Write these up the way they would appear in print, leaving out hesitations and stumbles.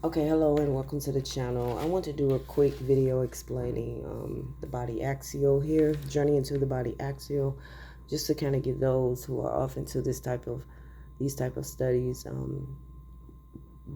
Okay, hello and welcome to the channel. I want to do a quick video explaining the body axial here, journey into the body axial, just to kind of give those who are off into these type of studies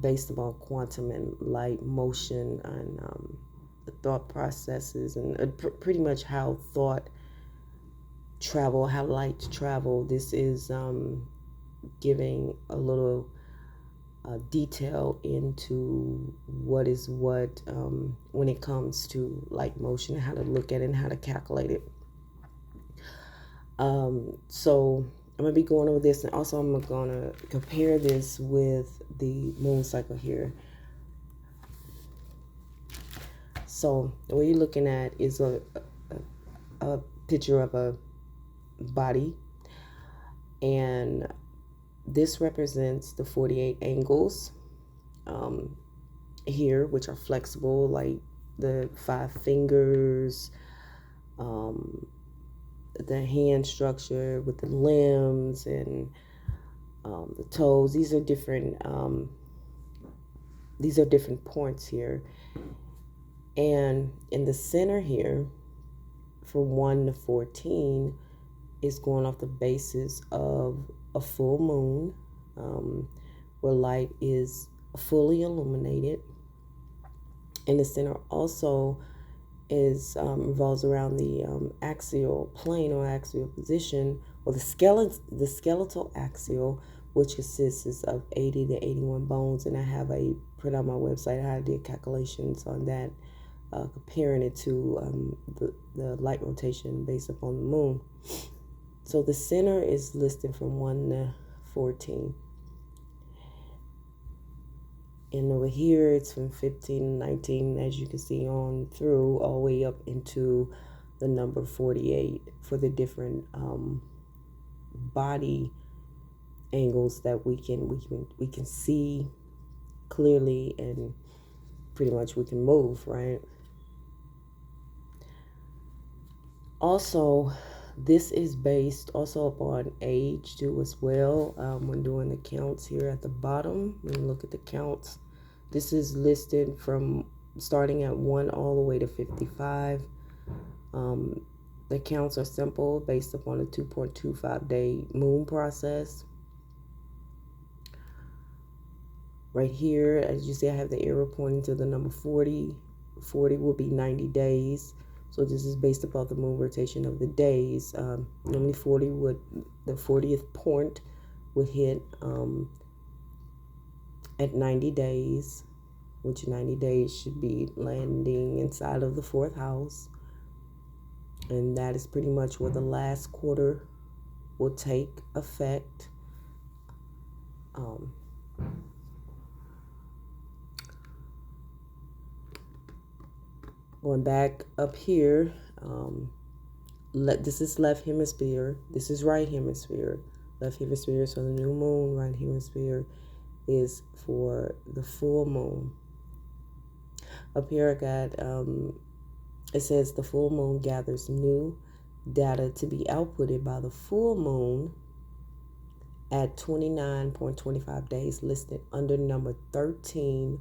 based upon quantum and light motion and the thought processes and pretty much how thought travel, how light travel. This is giving a little detail into what is what when it comes to light motion, how to look at it and how to calculate it. So I'm going to be going over this, and also I'm going to compare this with the moon cycle here. So what you're looking at is a picture of a body, and this represents the 48 angles here, which are flexible, like the 5 fingers, the hand structure with the limbs and the toes. These are different points here, and in the center here, from 1 to 14, is going off the basis of a full moon, where light is fully illuminated. And the center also is revolves around the axial plane or axial position, or the skeletal axial, which consists of 80 to 81 bones. And I have put on my website how I did calculations on that, comparing it to the light rotation based upon the moon. So the center is listed from 1 to 14. And over here, it's from 15 to 19, as you can see, on through all the way up into the number 48 for the different body angles that we can see clearly, and pretty much we can move, right? Also, this is based also upon age too as well. When doing the counts here at the bottom, when you look at the counts, this is listed from starting at 1 all the way to 55. The counts are simple, based upon a 2.25 day moon process. Right here, as you see, I have the arrow pointing to the number 40. 40 will be 90 days. So this is based upon the moon rotation of the days. Normally the 40th point would hit at 90 days, which 90 days should be landing inside of the 4th house. And that is pretty much where the last quarter will take effect. Going back up here, this is left hemisphere, this is right hemisphere. Left hemisphere, so the new moon. Right hemisphere is for the full moon. Up here I got, it says the full moon gathers new data to be outputted by the full moon at 29.25 days, listed under number 13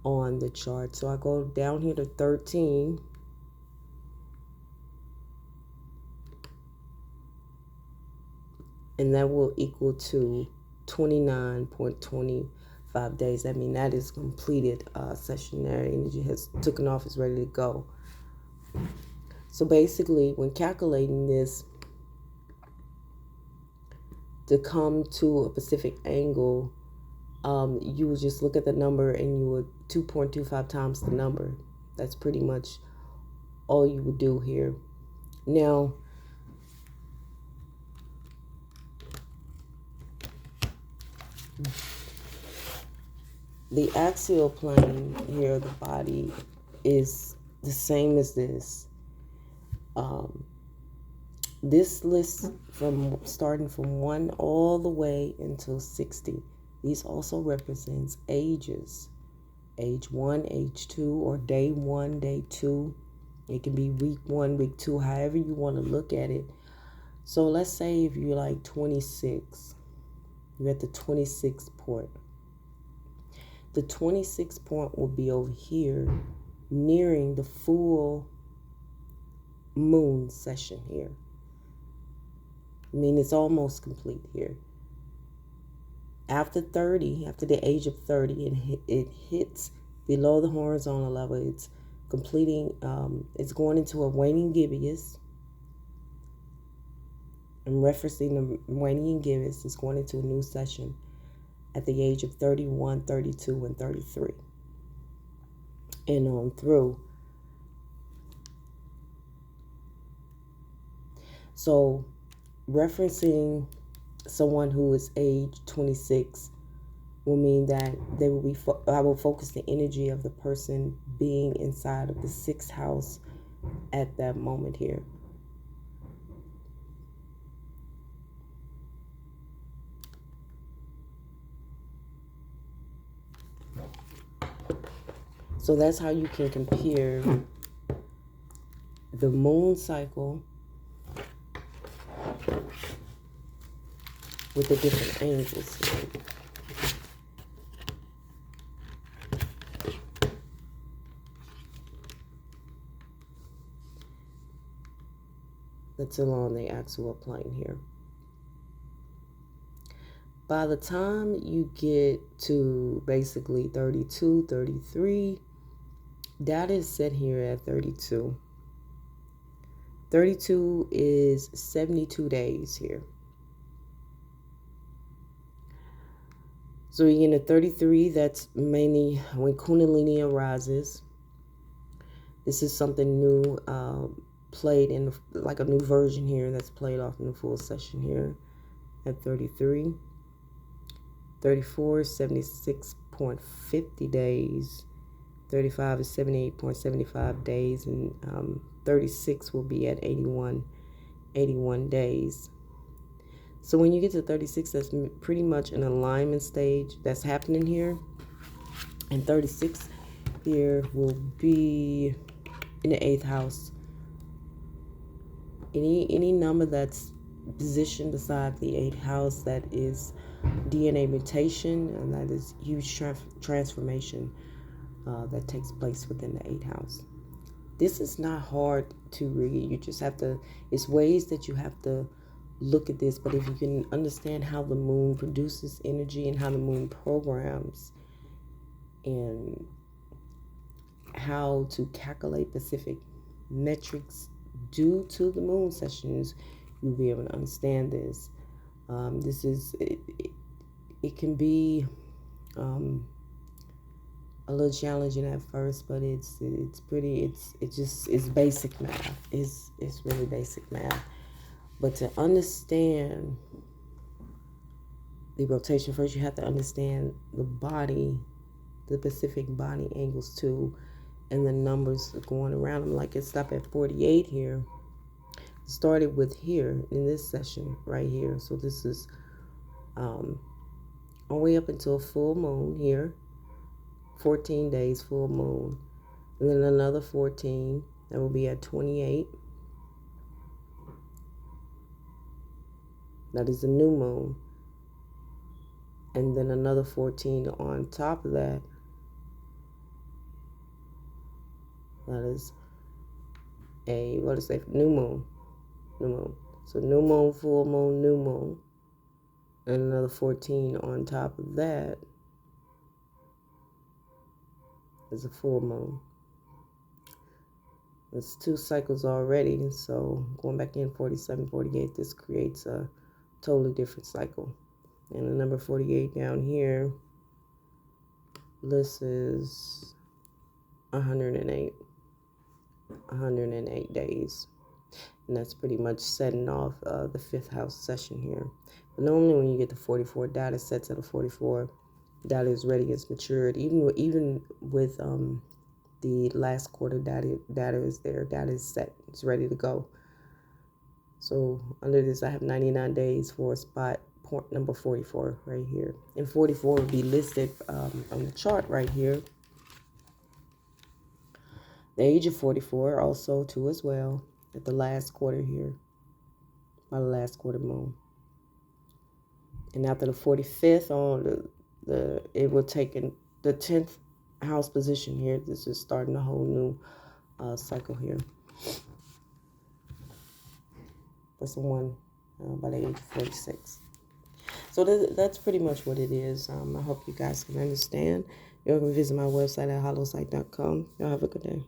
on the chart. So I go down here to 13, and that will equal to 29.25 days. I mean, that is completed stationary energy, has taken off, is ready to go. So basically, when calculating this to come to a specific angle, you would just look at the number and you would 2.25 times the number. That's pretty much all you would do here. Now, the axial plane here, the body, is the same as this. This lists from starting from 1 all the way until 60. These also represents ages. Age 1, age 2, or day 1, day 2. It can be week 1, week 2, however you want to look at it. So let's say if you're like 26, you're at the 26th point. the 26 point will be over here, nearing the full moon session here. I mean, it's almost complete here. After 30, after the age of 30, it hits below the horizontal level. It's completing, it's going into a waning gibbous. I'm referencing the waning gibbous. It's going into a new session at the age of 31, 32, and 33. And on through. So, referencing someone who is age 26 will mean that they will be. I will focus the energy of the person being inside of the 6th house at that moment here. So that's how you can compare the moon cycle with the different angels here. That's along the actual plane here. By the time you get to basically 32, 33, that is set here at 32. 32 is 72 days here. So again, at 33, that's mainly when Kundalini arises. This is something new, played in like a new version here that's played off in the full session here at 33. 34 is 76.50 days. 35 is 78.75 days, and 36 will be at 81 days. So when you get to 36, that's pretty much an alignment stage that's happening here. And 36 here will be in the 8th house. Any number that's positioned beside the 8th house, that is DNA mutation, and that is huge transformation that takes place within the 8th house. This is not hard to read. You just have to, it's ways that you have to look at this. But if you can understand how the moon produces energy and how the moon programs and how to calculate specific metrics due to the moon sessions, you'll be able to understand this. This is, it can be a little challenging at first, but it's basic math. It's really basic math. But to understand the rotation, first you have to understand the body, the specific body angles too, and the numbers going around them. Like it stopped at 48 here. Started with here in this session right here. So this is all the way up until full moon here. 14 days, full moon. And then another 14. That will be at 28. That is a new moon. And then another 14 on top of that. That is a, what is that? New moon. New moon. So new moon, full moon, new moon. And another 14 on top of that is a full moon. It's 2 cycles already. So going back in 47, 48, this creates a totally different cycle. And the number 48 down here, this is 108 days. And that's pretty much setting off the 5th house session here. But normally when you get to 44, data sets at a 44, data is ready, it's matured. Even with the last quarter data is there, data is set, it's ready to go. So under this, I have 99 days for spot point number 44 right here. And 44 will be listed on the chart right here. The age of 44 also too as well at the last quarter here, by the last quarter moon. And after the 45th on it will take in the 10th house position here. This is starting a whole new cycle here. That's the one by the age of 46. So that's pretty much what it is. I hope you guys can understand. You can visit my website at hollowsite.com. Y'all have a good day.